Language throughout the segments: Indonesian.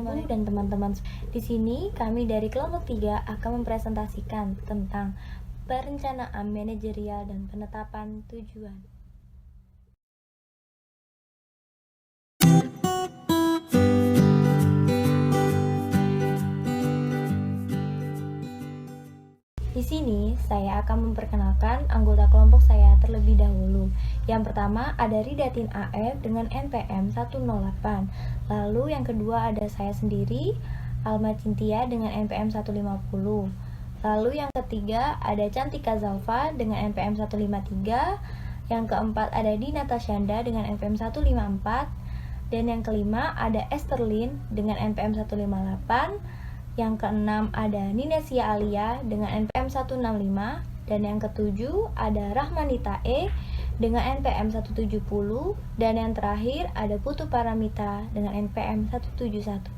Ibu dan teman-teman. Di sini kami dari kelompok 3 akan mempresentasikan tentang perencanaan manajerial dan penetapan tujuan. Di sini saya akan memperkenalkan anggota kelompok saya terlebih dahulu. Yang pertama ada Ridatin AF dengan NPM 108. Lalu yang kedua ada saya sendiri, Alma Cintia dengan NPM 150. Lalu yang ketiga ada Cantika Zalfa dengan NPM 153. Yang keempat ada Dina Tasyanda dengan NPM 154. Dan yang kelima ada Esterlin dengan NPM 158. Yang keenam ada Ninesia Alia dengan NPM 165. Dan yang ketujuh ada Rahmanita E dengan NPM 170. Dan yang terakhir ada Putu Paramita dengan NPM 171.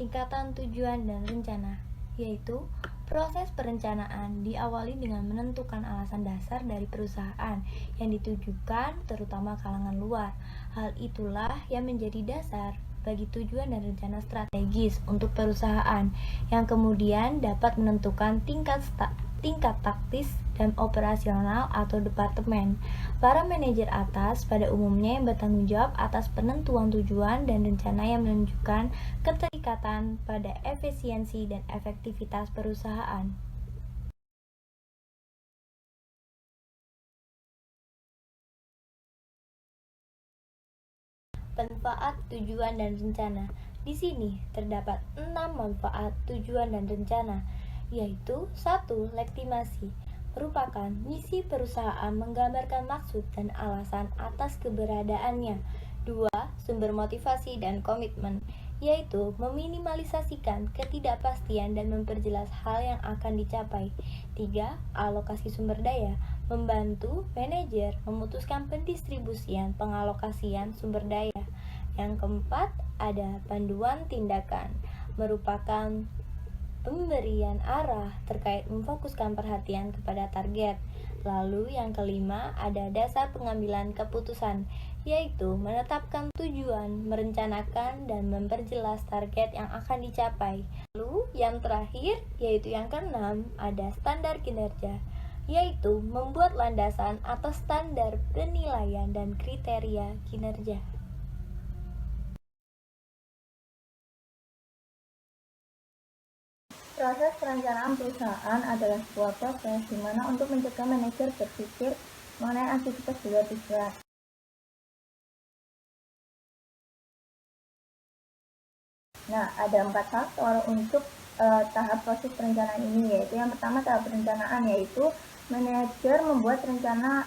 Tingkatan tujuan dan rencana, yaitu proses perencanaan diawali dengan menentukan alasan dasar dari perusahaan yang ditujukan terutama kalangan luar. Hal itulah yang menjadi dasar bagi tujuan dan rencana strategis untuk perusahaan yang kemudian dapat menentukan tingkat taktis dan operasional atau departemen. Para manajer atas pada umumnya yang bertanggung jawab atas penentuan tujuan dan rencana yang menunjukkan keterikatan pada efisiensi dan efektivitas perusahaan. Manfaat tujuan dan rencana. Di sini terdapat 6 manfaat tujuan dan rencana, yaitu 1. Legitimasi merupakan misi perusahaan menggambarkan maksud dan alasan atas keberadaannya. 2. Sumber motivasi dan komitmen, yaitu meminimalisasikan ketidakpastian dan memperjelas hal yang akan dicapai. 3. Alokasi sumber daya membantu manajer memutuskan pendistribusian pengalokasian sumber daya. Yang keempat, ada panduan tindakan merupakan pemberian arah terkait memfokuskan perhatian kepada target. Lalu yang kelima ada dasar pengambilan keputusan, yaitu menetapkan tujuan, merencanakan dan memperjelas target yang akan dicapai. Lalu yang terakhir yaitu yang keenam ada standar kinerja, yaitu membuat landasan atau standar penilaian dan kriteria kinerja. Proses perencanaan perusahaan adalah sebuah proses di mana untuk mencegah manajer berpikir mengenai aktivitas di luar tujuan. Nah, ada 4 faktor untuk tahap proses perencanaan ini, yaitu yang pertama tahap perencanaan, yaitu manajer membuat rencana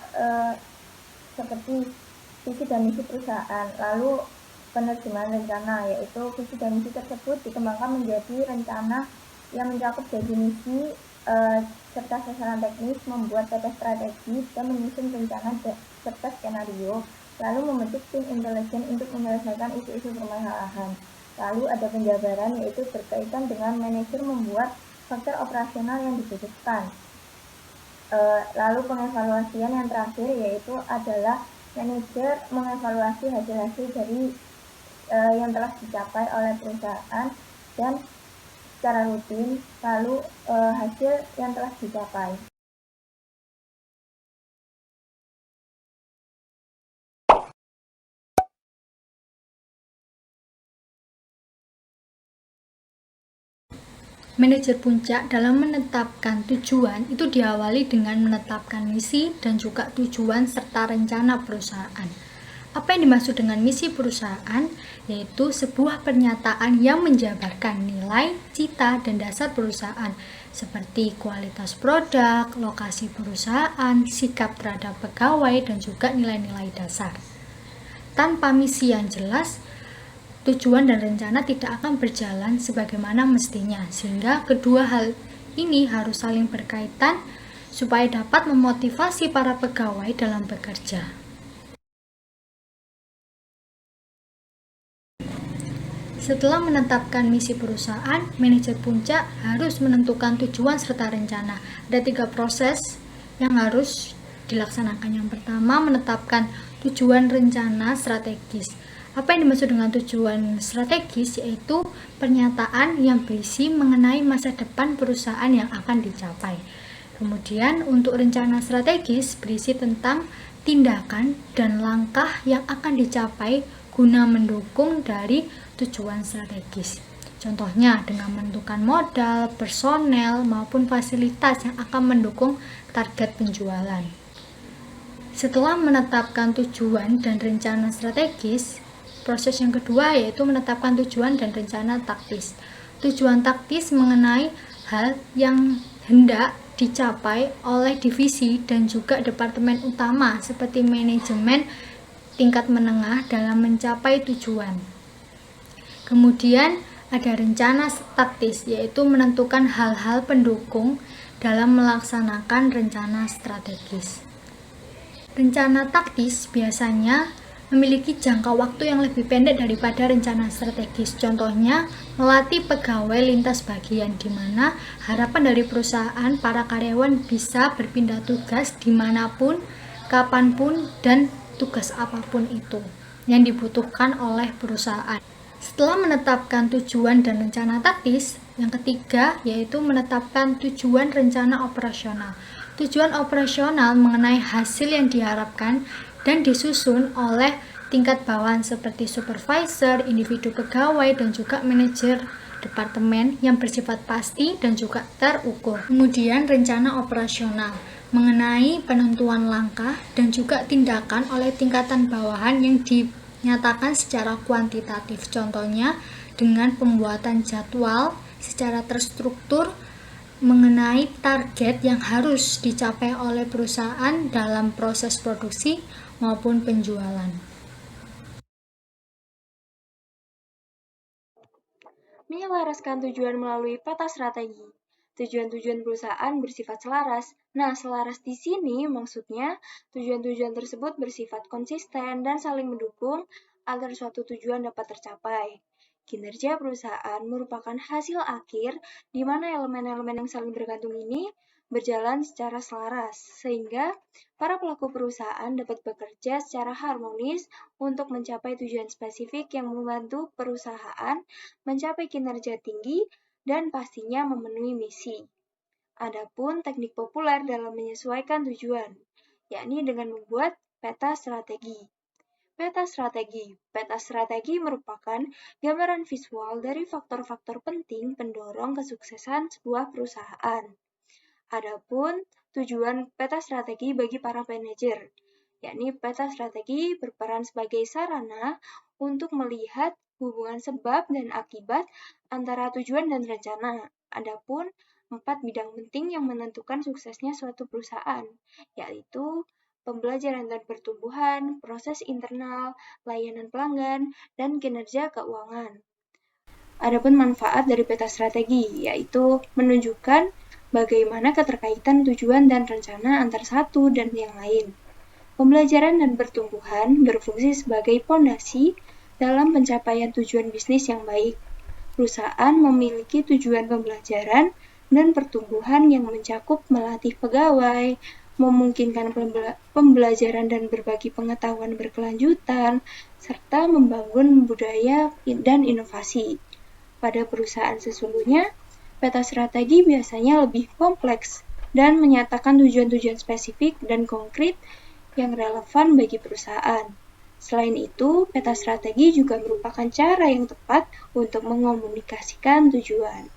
seperti visi dan misi perusahaan. Lalu penerjemahan rencana, yaitu visi dan misi tersebut dikembangkan menjadi rencana yang mencakup definisi serta sasaran teknis, membuat peta strategi, dan menyusun rencana serta skenario, lalu membentuk tim intelijen untuk menyelesaikan isu-isu permasalahan. Lalu ada penjabaran, yaitu berkaitan dengan manajer membuat faktor operasional yang dibutuhkan. Lalu pengevaluasian yang terakhir, yaitu adalah manajer mengevaluasi hasil-hasil dari yang telah dicapai oleh perusahaan dan secara rutin, lalu hasil yang telah dicapai. Manajer puncak dalam menetapkan tujuan itu diawali dengan menetapkan misi dan juga tujuan serta rencana perusahaan. Apa yang dimaksud dengan misi perusahaan? Yaitu sebuah pernyataan yang menjabarkan nilai, cita, dan dasar perusahaan seperti kualitas produk, lokasi perusahaan, sikap terhadap pegawai, dan juga nilai-nilai dasar. Tanpa misi yang jelas, tujuan dan rencana tidak akan berjalan sebagaimana mestinya, sehingga kedua hal ini harus saling berkaitan supaya dapat memotivasi para pegawai dalam bekerja. Setelah menetapkan misi perusahaan, manajer puncak harus menentukan tujuan serta rencana. Ada 3 proses yang harus dilaksanakan. Yang pertama, menetapkan tujuan rencana strategis. Apa yang dimaksud dengan tujuan strategis? Yaitu pernyataan yang berisi mengenai masa depan perusahaan yang akan dicapai. Kemudian untuk rencana strategis berisi tentang tindakan dan langkah yang akan dicapai guna mendukung dari tujuan strategis. Contohnya dengan menentukan modal, personel, maupun fasilitas yang akan mendukung target penjualan. Setelah menetapkan tujuan dan rencana strategis, proses yang kedua yaitu menetapkan tujuan dan rencana taktis. Tujuan taktis mengenai hal yang hendak dicapai oleh divisi dan juga departemen utama seperti manajemen tingkat menengah dalam mencapai tujuan. Kemudian ada rencana taktis, yaitu menentukan hal-hal pendukung dalam melaksanakan rencana strategis. Rencana taktis biasanya memiliki jangka waktu yang lebih pendek daripada rencana strategis. Contohnya, melatih pegawai lintas bagian, di mana harapan dari perusahaan para karyawan bisa berpindah tugas dimanapun, kapanpun, dan tugas apapun itu yang dibutuhkan oleh perusahaan. Setelah menetapkan tujuan dan rencana taktis, yang ketiga yaitu menetapkan tujuan rencana operasional. Tujuan operasional mengenai hasil yang diharapkan dan disusun oleh tingkat bawahan seperti supervisor, individu pegawai, dan juga manajer departemen yang bersifat pasti dan juga terukur. Kemudian rencana operasional mengenai penentuan langkah dan juga tindakan oleh tingkatan bawahan yang dinyatakan secara kuantitatif. Contohnya dengan pembuatan jadwal secara terstruktur mengenai target yang harus dicapai oleh perusahaan dalam proses produksi maupun penjualan. Menyelaraskan tujuan melalui peta strategi. Tujuan-tujuan perusahaan bersifat selaras. Nah, selaras di sini maksudnya tujuan-tujuan tersebut bersifat konsisten dan saling mendukung agar suatu tujuan dapat tercapai. Kinerja perusahaan merupakan hasil akhir di mana elemen-elemen yang saling bergantung ini berjalan secara selaras, sehingga para pelaku perusahaan dapat bekerja secara harmonis untuk mencapai tujuan spesifik yang membantu perusahaan mencapai kinerja tinggi dan pastinya memenuhi misi. Adapun teknik populer dalam menyesuaikan tujuan, yakni dengan membuat peta strategi. Peta strategi merupakan gambaran visual dari faktor-faktor penting pendorong kesuksesan sebuah perusahaan. Adapun tujuan peta strategi bagi para manajer, yakni peta strategi berperan sebagai sarana untuk melihat hubungan sebab dan akibat antara tujuan dan rencana. Adapun 4 bidang penting yang menentukan suksesnya suatu perusahaan, yaitu pembelajaran dan pertumbuhan, proses internal, layanan pelanggan, dan kinerja keuangan. Adapun manfaat dari peta strategi, yaitu menunjukkan bagaimana keterkaitan tujuan dan rencana antar satu dan yang lain. Pembelajaran dan pertumbuhan berfungsi sebagai fondasi dalam pencapaian tujuan bisnis yang baik. Perusahaan memiliki tujuan pembelajaran dan pertumbuhan yang mencakup melatih pegawai, memungkinkan pembelajaran dan berbagi pengetahuan berkelanjutan, serta membangun budaya dan inovasi. Pada perusahaan sesungguhnya, peta strategi biasanya lebih kompleks dan menyatakan tujuan-tujuan spesifik dan konkret yang relevan bagi perusahaan. Selain itu, peta strategi juga merupakan cara yang tepat untuk mengomunikasikan tujuan.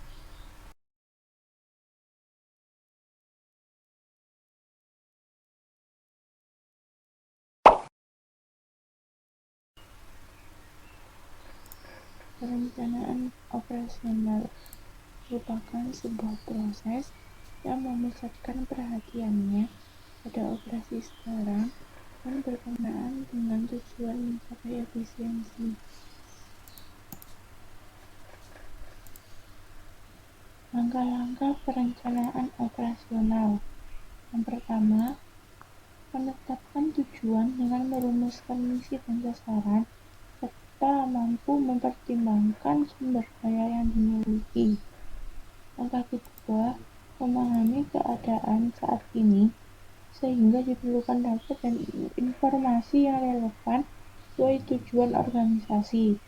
Perencanaan operasional merupakan sebuah proses yang memusatkan perhatiannya pada operasi sekarang dan berkenaan dengan tujuan mencapai efisiensi. Langkah-langkah perencanaan operasional. Yang pertama, menetapkan tujuan dengan merumuskan misi dan sasaran, serta mampu mempertimbangkan sumber daya yang dimiliki. Langkah kedua, memahami keadaan saat ini, sehingga diperlukan data dan informasi yang relevan sesuai tujuan organisasi.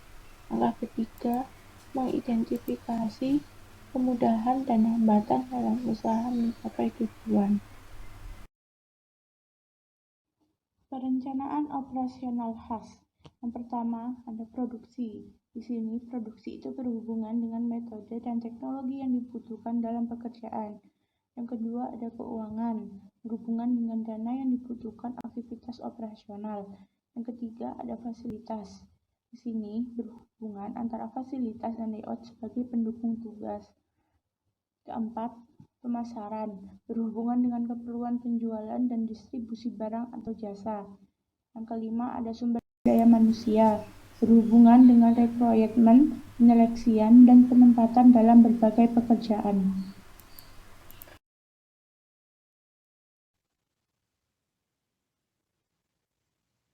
Langkah ketiga, mengidentifikasi kemudahan dan hambatan dalam usaha mencapai tujuan. Perencanaan operasional khas. Yang pertama, ada produksi. Di sini, produksi itu berhubungan dengan metode dan teknologi yang dibutuhkan dalam pekerjaan. Yang kedua, ada keuangan, berhubungan dengan dana yang dibutuhkan aktivitas operasional. Yang ketiga, ada fasilitas. Di sini, berhubungan antara fasilitas dan layout sebagai pendukung tugas. Keempat, pemasaran, berhubungan dengan keperluan penjualan dan distribusi barang atau jasa. Yang kelima, ada sumber daya manusia, berhubungan dengan rekrutmen, penyeleksian, dan penempatan dalam berbagai pekerjaan.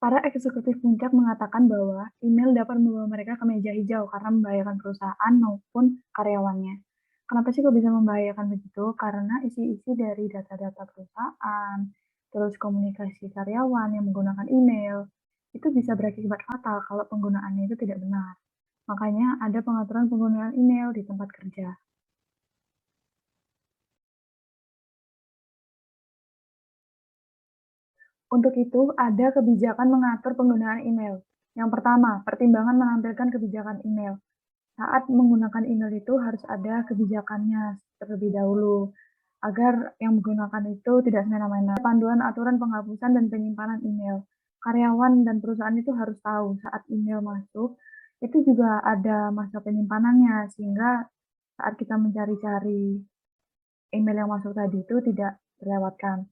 Para eksekutif puncak mengatakan bahwa email dapat membawa mereka ke meja hijau karena membahayakan perusahaan maupun karyawannya. Kenapa sih kok bisa membahayakan begitu? Karena isi-isi dari data-data perusahaan, terus komunikasi karyawan yang menggunakan email, itu bisa berakibat fatal kalau penggunaannya itu tidak benar. Makanya ada pengaturan penggunaan email di tempat kerja. Untuk itu, ada kebijakan mengatur penggunaan email. Yang pertama, pertimbangan menampilkan kebijakan email. Saat menggunakan email itu harus ada kebijakannya terlebih dahulu, agar yang menggunakan itu tidak semena-mena. Panduan aturan penghapusan dan penyimpanan email. Karyawan dan perusahaan itu harus tahu saat email masuk, itu juga ada masa penyimpanannya, sehingga saat kita mencari-cari email yang masuk tadi itu tidak terlewatkan.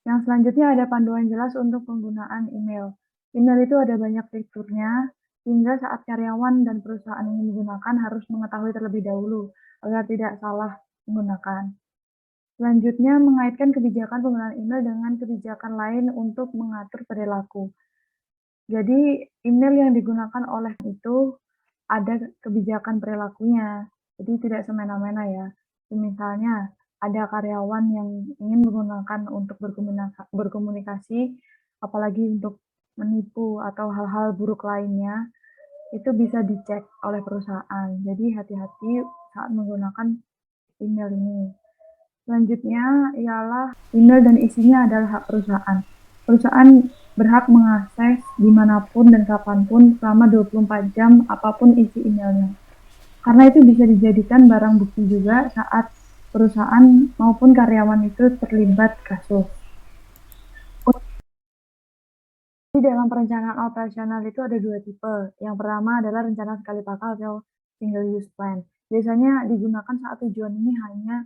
Yang selanjutnya ada panduan jelas untuk penggunaan email. Email itu ada banyak fiturnya, sehingga saat karyawan dan perusahaan ingin menggunakan harus mengetahui terlebih dahulu agar tidak salah menggunakan. Selanjutnya, mengaitkan kebijakan penggunaan email dengan kebijakan lain untuk mengatur perilaku. Jadi, email yang digunakan oleh itu ada kebijakan perilakunya, jadi tidak semena-mena ya. Misalnya, ada karyawan yang ingin menggunakan untuk berkomunikasi, apalagi untuk menipu atau hal-hal buruk lainnya, itu bisa dicek oleh perusahaan. Jadi hati-hati saat menggunakan email ini. Selanjutnya ialah email dan isinya adalah hak perusahaan. Perusahaan berhak mengakses dimanapun dan kapanpun selama 24 jam apapun isi emailnya. Karena itu bisa dijadikan barang bukti juga saat perusahaan maupun karyawan itu terlibat kasus. Di dalam perencanaan operasional itu ada dua tipe. Yang pertama adalah rencana sekali pakai atau single use plan. Biasanya digunakan saat tujuan ini hanya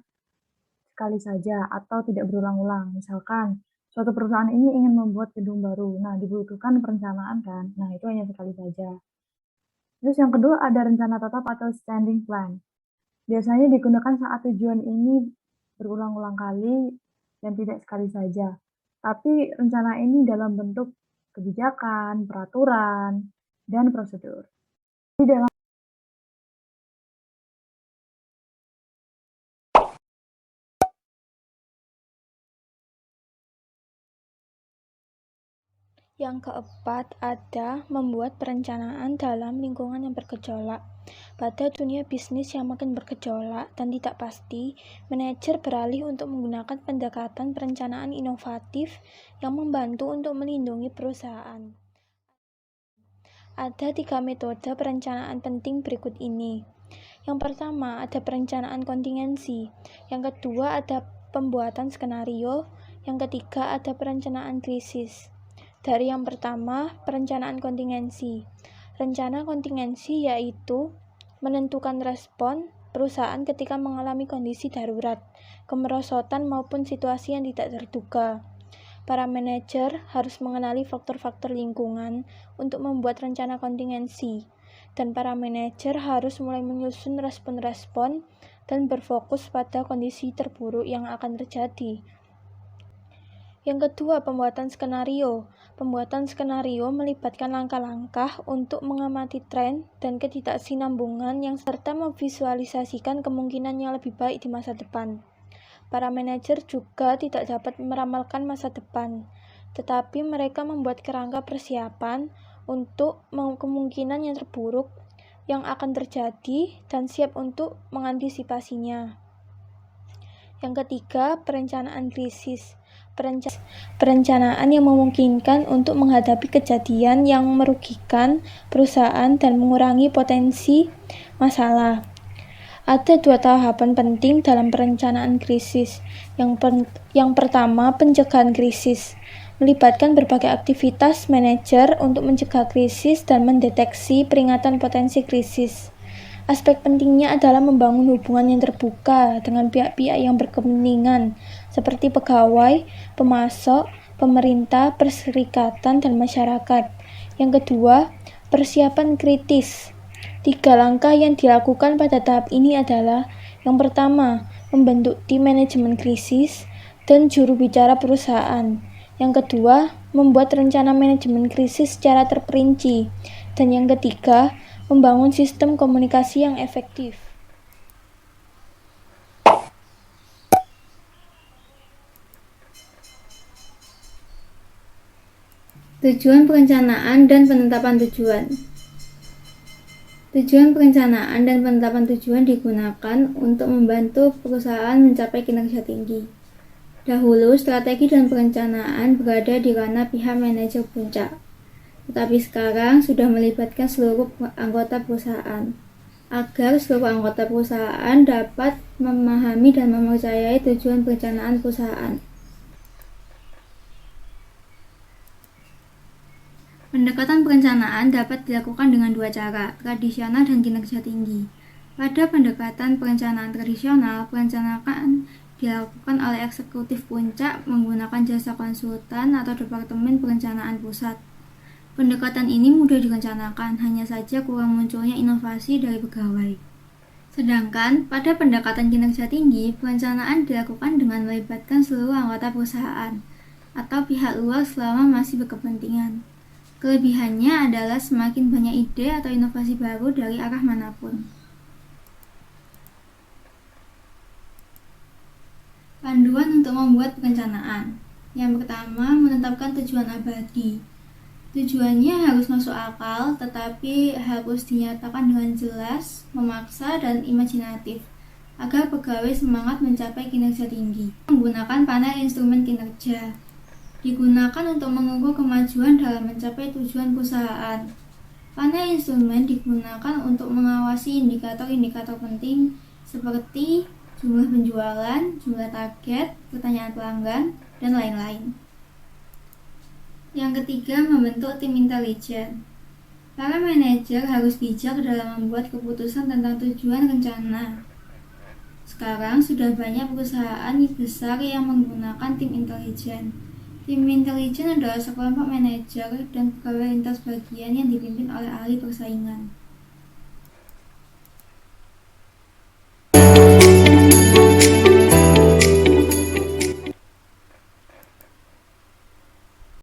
sekali saja atau tidak berulang-ulang. Misalkan suatu perusahaan ini ingin membuat gedung baru. Nah, dibutuhkan perencanaan kan. Nah, itu hanya sekali saja. Terus yang kedua ada rencana tetap atau standing plan. Biasanya digunakan saat tujuan ini berulang-ulang kali dan tidak sekali saja. Tapi rencana ini dalam bentuk kebijakan, peraturan, dan prosedur. Di dalam Yang keempat ada membuat perencanaan dalam lingkungan yang bergejolak. Pada dunia bisnis yang makin bergejolak dan tidak pasti, manajer beralih untuk menggunakan pendekatan perencanaan inovatif yang membantu untuk melindungi perusahaan. Ada 3 metode perencanaan penting berikut ini. Yang pertama ada perencanaan kontingensi, yang kedua ada pembuatan skenario, yang ketiga ada perencanaan krisis. Dari yang pertama, perencanaan kontingensi. Rencana kontingensi yaitu menentukan respon perusahaan ketika mengalami kondisi darurat, kemerosotan maupun situasi yang tidak terduga. Para manajer harus mengenali faktor-faktor lingkungan untuk membuat rencana kontingensi, dan para manajer harus mulai menyusun respon-respon dan berfokus pada kondisi terburuk yang akan terjadi. Yang kedua, pembuatan skenario. Pembuatan skenario melibatkan langkah-langkah untuk mengamati tren dan ketidaksinambungan yang serta memvisualisasikan kemungkinan yang lebih baik di masa depan. Para manajer juga tidak dapat meramalkan masa depan, tetapi mereka membuat kerangka persiapan untuk kemungkinan yang terburuk yang akan terjadi dan siap untuk mengantisipasinya. Yang ketiga, perencanaan krisis. Perencanaan yang memungkinkan untuk menghadapi kejadian yang merugikan perusahaan dan mengurangi potensi masalah. Ada 2 tahapan penting dalam perencanaan krisis. Yang pertama, pencegahan krisis. Melibatkan berbagai aktivitas manajer untuk mencegah krisis dan mendeteksi peringatan potensi krisis. Aspek pentingnya adalah membangun hubungan yang terbuka dengan pihak-pihak yang berkepentingan, seperti pegawai, pemasok, pemerintah, perserikatan, dan masyarakat. Yang kedua, persiapan kritis. 3 langkah yang dilakukan pada tahap ini adalah: yang pertama, membentuk tim manajemen krisis dan juru bicara perusahaan. Yang kedua, membuat rencana manajemen krisis secara terperinci. Dan yang ketiga, membangun sistem komunikasi yang efektif. Tujuan perencanaan dan penetapan tujuan. Tujuan perencanaan dan penetapan tujuan digunakan untuk membantu perusahaan mencapai kinerja tinggi. Dahulu, strategi dan perencanaan berada di ranah pihak manajer puncak, tetapi sekarang sudah melibatkan seluruh anggota perusahaan, agar seluruh anggota perusahaan dapat memahami dan mempercayai tujuan perencanaan perusahaan. Pendekatan perencanaan dapat dilakukan dengan 2 cara, tradisional dan kinerja tinggi. Pada pendekatan perencanaan tradisional, perencanaan dilakukan oleh eksekutif puncak menggunakan jasa konsultan atau departemen perencanaan pusat. Pendekatan ini mudah direncanakan, hanya saja kurang munculnya inovasi dari pegawai. Sedangkan pada pendekatan kinerja tinggi, perencanaan dilakukan dengan melibatkan seluruh anggota perusahaan atau pihak luar selama masih berkepentingan. Kelebihannya adalah semakin banyak ide atau inovasi baru dari arah manapun. Panduan untuk membuat perencanaan. Yang pertama, menetapkan tujuan abadi. Tujuannya harus masuk akal, tetapi harus dinyatakan dengan jelas, memaksa, dan imajinatif, agar pegawai semangat mencapai kinerja tinggi. Menggunakan panel instrumen kinerja. Digunakan untuk mengukur kemajuan dalam mencapai tujuan perusahaan. Panel instrumen digunakan untuk mengawasi indikator-indikator penting seperti jumlah penjualan, jumlah target, pertanyaan pelanggan, dan lain-lain. Yang ketiga, membentuk tim intelijen. Para manajer harus bijak dalam membuat keputusan tentang tujuan rencana. Sekarang sudah banyak perusahaan besar yang menggunakan tim intelijen. Tim intelijen adalah sekelompok manajer dan pegawai lintas bagian yang dipimpin oleh ahli persaingan.